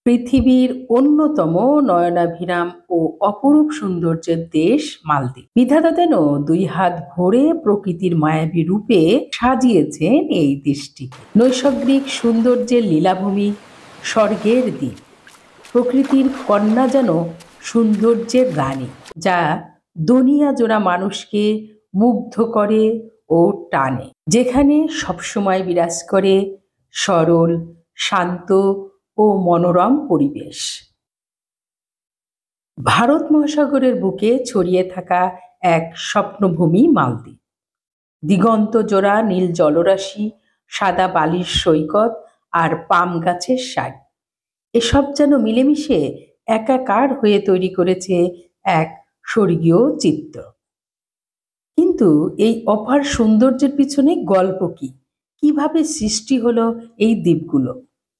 পৃথিবীর অন্যতম নয়নাভিরাম ও অপরূপ সৌন্দর্যের দেশ মালদ্বীপ। বিধাতা যেন দুই হাত ভরে প্রকৃতির মায়াবী রূপে সাজিয়েছেন এই দেশটিকে। নৈসর্গিক সৌন্দর্যের লীলাভূমি, স্বর্গের দ্বীপ। প্রকৃতির কন্যা যেন সৌন্দর্যের রানী, যা দুনিয়া জোড়া মানুষকে মুগ্ধ করে ও টানে। যেখানে সবসময় বিরাজ করে সরল, শান্ত ও মনোরম পরিবেশ। ভারত মহাসাগরের বুকে ছড়িয়ে থাকা এক স্বপ্নভূমি মালদ্বীপ। দিগন্ত জোড়া নীল জলরাশি, সাদা বালির সৈকত আর পাম গাছের সারি, এসব যেন মিলেমিশে একাকার হয়ে তৈরি করেছে এক স্বর্গীয় চিত্র। কিন্তু এই অপার সৌন্দর্যের পিছনে গল্প কি? কিভাবে সৃষ্টি হলো এই দ্বীপগুলো?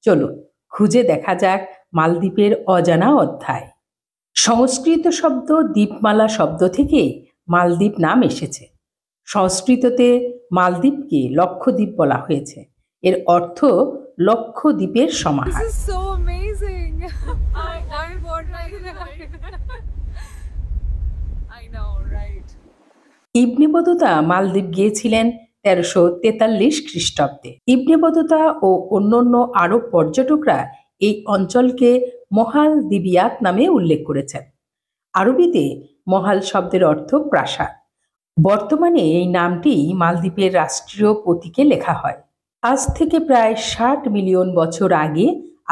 চলো খুঁজে দেখা যাক মালদ্বীপের অজানা অধ্যায়। সংস্কৃত শব্দ দ্বীপমালা শব্দ থেকে মালদ্বীপ নাম এসেছে। সংস্কৃততে মালদ্বীপকে লক্ষদ্বীপ বলা হয়েছে। এর অর্থ লক্ষ দ্বীপের সমাহার। This is so amazing. I want I know, right? Ibn Battuta মালদ্বীপ গিয়েছিলেন 1343 খ্রিস্টাব্দে। ইবনে বতুতা ও অন্যান্য আরব পর্যটকরা এই অঞ্চলকে মহাল দিবিয়াত নামে উল্লেখ করেছেন। আরবিতে মহাল শব্দের অর্থ প্রাসাদ। বর্তমানে এই নামটি মালদ্বীপের রাষ্ট্রীয় প্রতীকে লেখা হয়। আজ থেকে প্রায় 60 মিলিয়ন বছর আগে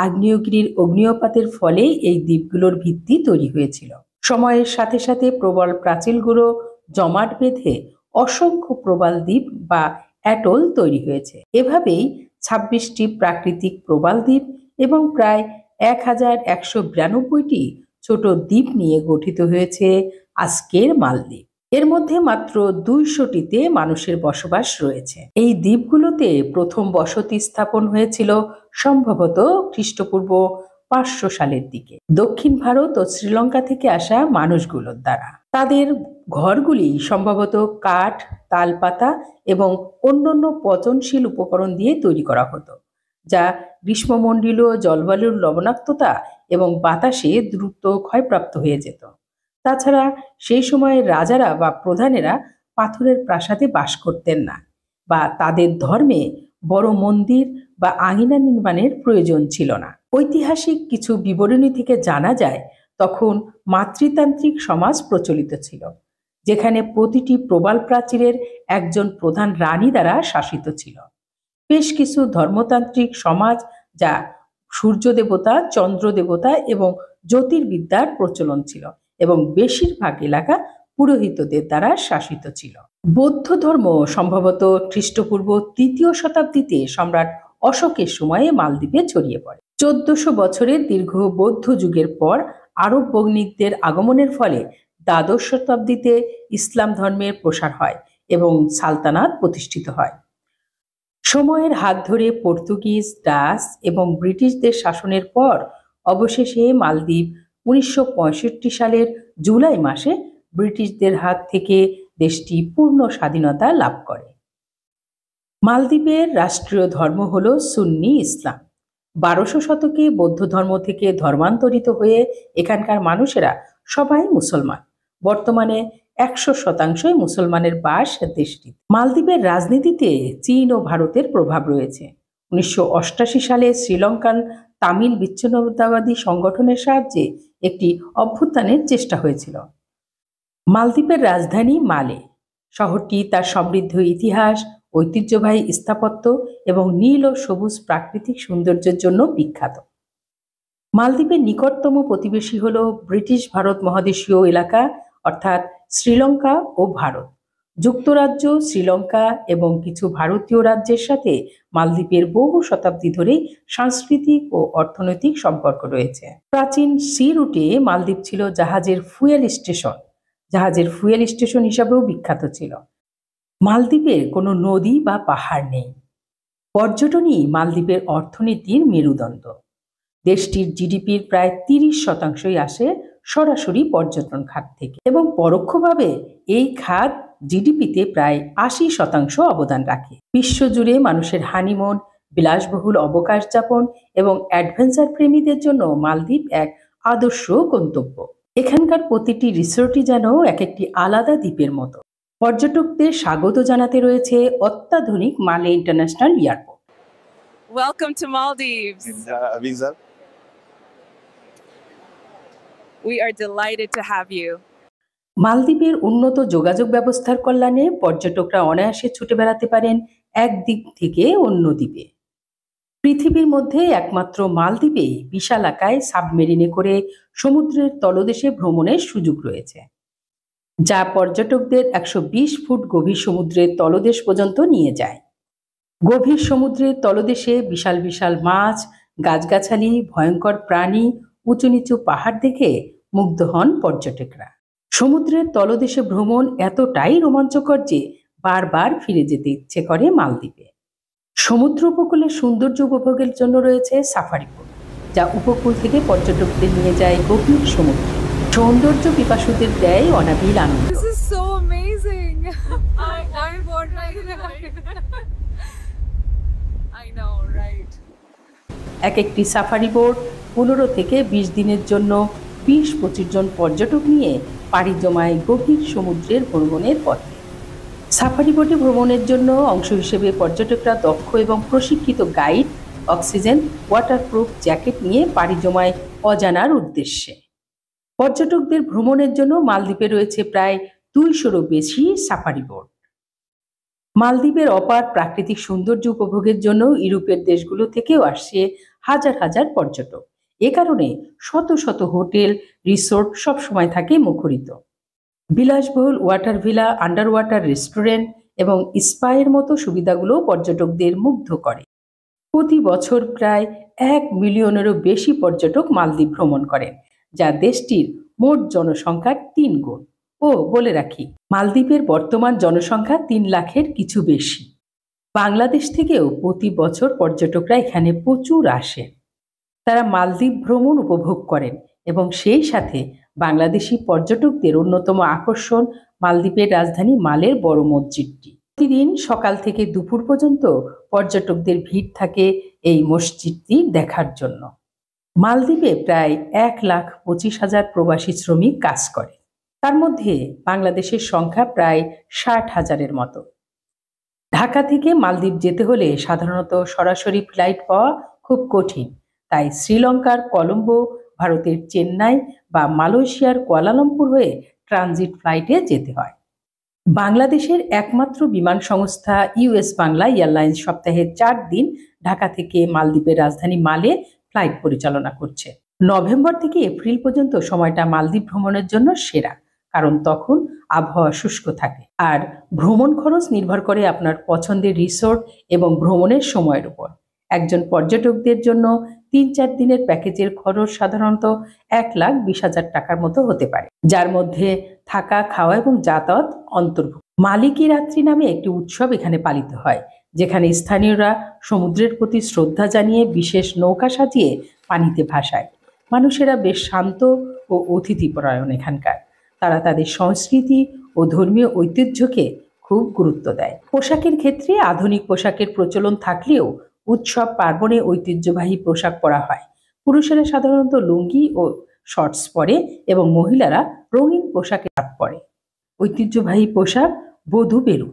আগ্নেয়গিরির অগ্ন্যুৎপাতের ফলে এই দ্বীপগুলোর ভিত্তি তৈরি হয়েছিল। সময়ের সাথে সাথে প্রবল প্রাচীরগুলো জমাট বেঁধে অসংখ্য প্রবাল দ্বীপ বা অ্যাটল তৈরি হয়েছে। এভাবেই 26টি প্রাকৃতিক প্রবাল দ্বীপ এবং প্রায় 1192টি ছোট দ্বীপ নিয়ে গঠিত হয়েছে আজকের মালদ্বীপ। এর মধ্যে মাত্র 200টিতে মানুষের বসবাস রয়েছে। এই দ্বীপগুলোতে প্রথম বসতি স্থাপন হয়েছিল সম্ভবত খ্রিস্টপূর্ব 500 সালের দিকে দক্ষিণ ভারত ও শ্রীলঙ্কা থেকে আসা মানুষগুলোর দ্বারা। তাদের ঘরগুলি সম্ভবত কাঠ, তালপাতা এবং অন্যান্য পচনশীল উপকরণ দিয়ে তৈরি করা হতো, যা গ্রীষ্মমণ্ডলীয় জলবায়ুর লবণাক্ততা এবং বাতাসে দ্রুত ক্ষয়প্রাপ্ত হয়ে যেত। তাছাড়া সেই সময়ের রাজারা বা প্রধানেরা পাথরের প্রাসাদে বাস করতেন না, বা তাদের ধর্মে বড় মন্দির বা আঙিনা নির্মাণের প্রয়োজন ছিল না। ঐতিহাসিক কিছু বিবরণী থেকে জানা যায় তখন মাতৃতান্ত্রিক সমাজ প্রচলিত ছিল, যেখানে প্রতিটি প্রবাল প্রাচীরের একজন প্রধান রানী দ্বারা শাসিত ছিল। বেশ কিছু ধর্মতান্ত্রিক সমাজ, যা সূর্য দেবতা, চন্দ্র দেবতা এবং জ্যোতির্বিদ্যার প্রচলন ছিল, এবং বেশিরভাগ এলাকা পুরোহিতদের দ্বারা শাসিত ছিল। বৌদ্ধ ধর্ম সম্ভবত খ্রিস্টপূর্ব 3য় শতাব্দীতে সম্রাট অশোকের সময়ে মালদ্বীপে ছড়িয়ে পড়ে। 1400 বছরের দীর্ঘ বৌদ্ধ যুগের পর আরব বণিকদের আগমনের ফলে দ্বাদশ শতাব্দীতে ইসলাম ধর্মের প্রসার হয় এবং সালতানাত প্রতিষ্ঠিত হয়। সময়ের হাত ধরে পর্তুগিজ, ডাচ এবং ব্রিটিশদের শাসনের পর অবশেষে মালদ্বীপ 1965 সালের জুলাই মাসে ব্রিটিশদের হাত থেকে দেশটি পূর্ণ স্বাধীনতা লাভ করে। মালদ্বীপের রাষ্ট্রীয় ধর্ম হল সুন্নি ইসলাম। 1200 শতকে বৌদ্ধ ধর্ম থেকে ধর্মান্তরিত হয়ে এখানকার মানুষেরা সবাই মুসলমান। বর্তমানে 100% মুসলমানের বাস দেশটি। মালদ্বীপের রাজনীতিতে চীন ও ভারতের প্রভাব রয়েছে। 1988 সালে শ্রীলঙ্কান তামিল বিচ্ছিন্নতাবাদী সংগঠনের সাহায্যে একটি অভ্যুত্থানের চেষ্টা হয়েছিল। মালদ্বীপের রাজধানী মালে। শহরটি তার সমৃদ্ধ ইতিহাস, ঐতিহ্যবাহী স্থাপত্য এবং নীল ও সবুজ প্রাকৃতিক সৌন্দর্যের জন্য বিখ্যাত। মালদ্বীপের নিকটতম প্রতিবেশী হল ব্রিটিশ ভারত মহাদেশীয় এলাকা, অর্থাৎ শ্রীলঙ্কা ও ভারত। যুক্তরাজ্য, শ্রীলঙ্কা এবং কিছু ভারতীয় রাজ্যের সাথে মালদ্বীপের বহু শতাব্দী ধরেই সাংস্কৃতিক ও অর্থনৈতিক সম্পর্ক রয়েছে। প্রাচীন সি রুটে মালদ্বীপ ছিল জাহাজের ফুয়েল স্টেশন হিসাবেও বিখ্যাত ছিল। মালদ্বীপের কোনো নদী বা পাহাড় নেই। পর্যটনই মালদ্বীপের অর্থনীতির মেরুদণ্ড। দেশটির জিডিপির প্রায় 30% আসে সরাসরি পর্যটন খাত থেকে, এবং পরোক্ষভাবে এই খাত জিডিপিতে প্রায় 80% অবদান রাখে। বিশ্বজুড়ে মানুষের হানিমুন, বিলাসবহুল অবকাশ যাপন এবং অ্যাডভেঞ্চার প্রেমীদের জন্য মালদ্বীপ এক আদর্শ গন্তব্য। এখানকার প্রতিটি রিসোর্টই যেন এক একটি আলাদা দ্বীপের মতো। পর্যটকদের স্বাগত জানাতে রয়েছে অত্যাধুনিক মালে international airport. Welcome to Maldives. Visa. We are delighted to have you. মালদ্বীপের উন্নত যোগাযোগ ব্যবস্থার কল্যাণে পর্যটকরা অনায়াসে ছুটে বেড়াতে পারেন এক দ্বীপ থেকে অন্য দ্বীপে। পৃথিবীর মধ্যে একমাত্র মালদ্বীপে বিশালাকায় সাবমেরিনে করে সমুদ্রের তলদেশে ভ্রমণের সুযোগ রয়েছে, যা পর্যটকদের 120 ফুট গভীর সমুদ্রের তলদেশ পর্যন্ত নিয়ে যায়। গভীর সমুদ্রের তলদেশে বিশাল বিশাল মাছ, গাছগাছালি, ভয়ঙ্কর প্রাণী, উঁচু নিচু পাহাড় দেখে মুগ্ধ হন পর্যটকরা। সমুদ্রের তলদেশে ভ্রমণ এতটাই রোমাঞ্চকর যে বারবার ফিরে যেতে ইচ্ছে করে মালদ্বীপে। সমুদ্র উপকূলের সৌন্দর্য উপভোগের জন্য রয়েছে সাফারি বোট, যা উপকূল থেকে পর্যটকদের নিয়ে যায় গভীর সমুদ্রে। সৌন্দর্য পিপাসুদের দেয় অনাবিল আনন্দ। This is so amazing. I want like I know, right? এক একটি সাফারি বোট 15 থেকে 20 দিনের জন্য 20-25 জন পর্যটক নিয়ে পাড়ি জমায় গভীর সমুদ্রের ভ্রমণের পথে। সাফারি বোটে ভ্রমণের জন্য অংশ হিসেবে পর্যটকরা দক্ষ এবং প্রশিক্ষিত গাইড, অক্সিজেন, ওয়াটারপ্রুফ জ্যাকেট নিয়ে পাড়ি জমায় অজানার উদ্দেশ্যে। পর্যটকদের ভ্রমণের জন্য মালদ্বীপে রয়েছে প্রায় 200-রও বেশি সাফারি বোট। মালদ্বীপের অপার প্রাকৃতিক সৌন্দর্য উপভোগের জন্য ইউরোপের দেশগুলো থেকেও আসছে হাজার হাজার পর্যটক। এ কারণে শত শত হোটেল, রিসোর্ট সবসময় থাকে মুখরিত। বিলাসবহুল water villa, under water restaurant এবং স্পায়ের মতো সুবিধাগুলো পর্যটকদের মুগ্ধ করে। প্রতি বছর প্রায় 1 মিলিয়নেরও বেশি পর্যটক মালদ্বীপ ভ্রমণ করেন, যা দেশটির মোট জনসংখ্যার 3 গুণ। ও বলে রাখি, মালদ্বীপের বর্তমান জনসংখ্যা 3 লাখের কিছু বেশি। বাংলাদেশ থেকেও প্রতি বছর পর্যটকরা এখানে প্রচুর আসেন। তারা মালদ্বীপ ভ্রমণ উপভোগ করেন এবং সেই সাথে বাংলাদেশি পর্যটকদের অন্যতম আকর্ষণ মালদ্বীপের রাজধানী মালের বড় মসজিদটি। প্রতিদিন সকাল থেকে দুপুর পর্যন্ত পর্যটকদের ভিড় থাকে এই মসজিদটি দেখার জন্য। মালদ্বীপে প্রায় 1,25,000 প্রবাসী শ্রমিক কাজ করে। তার মধ্যে বাংলাদেশের সংখ্যা প্রায় 60,000-এর মতো। ঢাকা থেকে মালদ্বীপ যেতে হলে সাধারণত সরাসরি ফ্লাইট পাওয়া খুব কঠিন, তাই শ্রীলঙ্কার কলম্বো, ভারতের চেন্নাই বা মালয়েশিয়ার কুয়ালালামপুর হয়ে ট্রানজিট ফ্লাইটে যেতে হয়। বাংলাদেশের একমাত্র বিমান সংস্থা ইউএস বাংলা এয়ারলাইন্স সপ্তাহে 4 দিন ঢাকা থেকে মালদ্বীপের রাজধানী মালে ফ্লাইট পরিচালনা করছে। নভেম্বর থেকে এপ্রিল পর্যন্ত সময়টা মালদ্বীপ ভ্রমণের জন্য সেরা, কারণ তখন আবহাওয়া শুষ্ক থাকে। আর ভ্রমণ খরচ নির্ভর করে আপনার পছন্দের রিসোর্ট এবং ভ্রমণের সময়ের উপর। একজন পর্যটকদের জন্য 3-4 দিনের প্যাকেজের খরচ সাধারণত 1,20,000 টাকার মতো হতে পারে, যার মধ্যে থাকা, খাওয়া এবং যাতায়াত অন্তর্ভুক্ত। মালিকি রাত্রি নামে একটি উৎসব এখানে পালিত হয়, যেখানে স্থানীয়রা সমুদ্রের প্রতি শ্রদ্ধা জানিয়ে বিশেষ নৌকা সাজিয়ে পানিতে ভাসায়। মানুষেরা বেশ শান্ত ও অতিথিপরায়ণ এখানকার। তারা তাদের সংস্কৃতি ও ধর্মীয় ঐতিহ্যকে খুব গুরুত্ব দেয়। পোশাকের ক্ষেত্রে আধুনিক পোশাকের প্রচলন থাকলেও উৎসব পার্বণে ঐতিহ্যবাহী পোশাক পরা হয়। পুরুষেরা সাধারণত লুঙ্গি ও শর্টস পরে এবং মহিলারা রঙিন পোশাকে পরে। ঐতিহ্যবাহী পোশাক বধূ বেরু,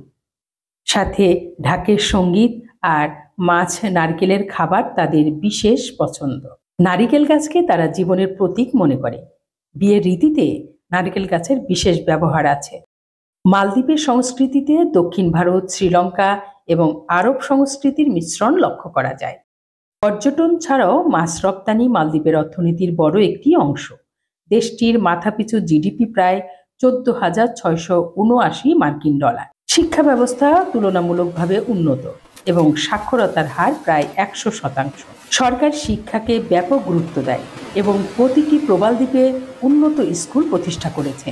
সাথে ঢাকের সঙ্গীত আর মাছ, নারকেলের খাবার তাদের বিশেষ পছন্দ। নারিকেল গাছকে তারা জীবনের প্রতীক মনে করে। বিয়ের রীতিতে নারিকেল গাছের বিশেষ ব্যবহার আছে। মালদ্বীপের সংস্কৃতিতে দক্ষিণ ভারত, শ্রীলঙ্কা এবং আরব সংস্কৃতির মিশ্রণ লক্ষ্য করা যায়। পর্যটন ছাড়াও মাছ রপ্তানি মালদ্বীপের অর্থনীতির বড় একটি অংশ। দেশটির মাথাপিছু জিডিপি প্রায় 14,679 মার্কিন ডলার। শিক্ষা ব্যবস্থা তুলনামূলকভাবে উন্নত এবং সাক্ষরতার হার প্রায় 100%। সরকার শিক্ষাকে ব্যাপক গুরুত্ব দেয় এবং প্রতিটি প্রবাল দ্বীপে উন্নত স্কুল প্রতিষ্ঠা করেছে।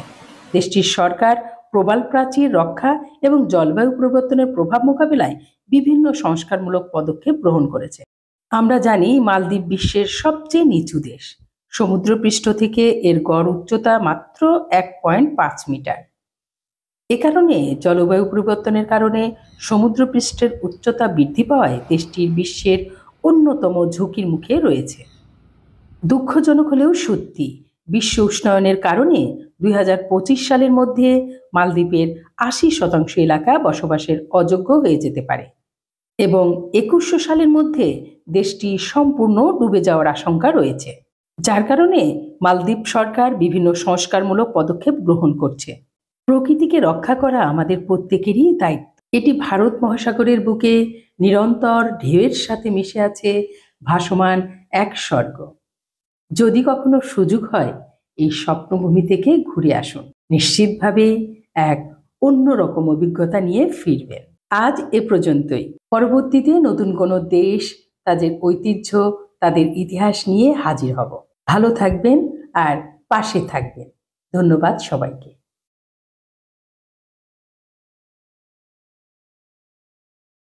দেশটির সরকার প্রবাল প্রাচীর রক্ষা এবং জলবায়ু পরিবর্তনের প্রভাব মোকাবিলায় বিভিন্ন সংস্কারমূলক পদক্ষেপ গ্রহণ করেছে। আমরা জানি মালদ্বীপ বিশ্বের সবচেয়ে নিচু দেশ। সমুদ্রপৃষ্ঠ থেকে এর গড় উচ্চতা মাত্র 1.5 মিটার। এ কারণে জলবায়ু পরিবর্তনের কারণে সমুদ্রপৃষ্ঠের উচ্চতা বৃদ্ধি পাওয়ায় দেশটির বিশ্বের অন্যতম ঝুঁকির মুখে রয়েছে। দুঃখজনক হলেও সত্যি, বিশ্ব উষ্ণায়নের কারণে 2025 সালের মধ্যে মালদ্বীপের 80% এলাকা বসবাসের অযোগ্য হয়ে যেতে পারে এবং 2100 সালের মধ্যে দেশটি সম্পূর্ণ ডুবে যাওয়ার আশঙ্কা রয়েছে, যার কারণে মালদ্বীপ সরকার বিভিন্ন সংস্কারমূলক পদক্ষেপ গ্রহণ করছে। প্রকৃতিকে রক্ষা করা আমাদের প্রত্যেকেরই দায়িত্ব। এটি ভারত মহাসাগরের বুকে নিরন্তর ঢেউয়ের সাথে মিশে আছে ভাসমান এক স্বর্গ। যদি কখনো সুযোগ হয়, এই স্বপ্নভূমি থেকে ঘুরে আসুন, নিশ্চিতভাবে এক অন্যরকম অভিজ্ঞতা নিয়ে ফিরবেন। আজ এ পর্যন্তই। পরবর্তীতে নতুন কোনো দেশ, তাদের ঐতিহ্য, তাদের ইতিহাস নিয়ে হাজির হব। ভালো থাকবেন আর পাশে থাকবেন। ধন্যবাদ সবাইকে।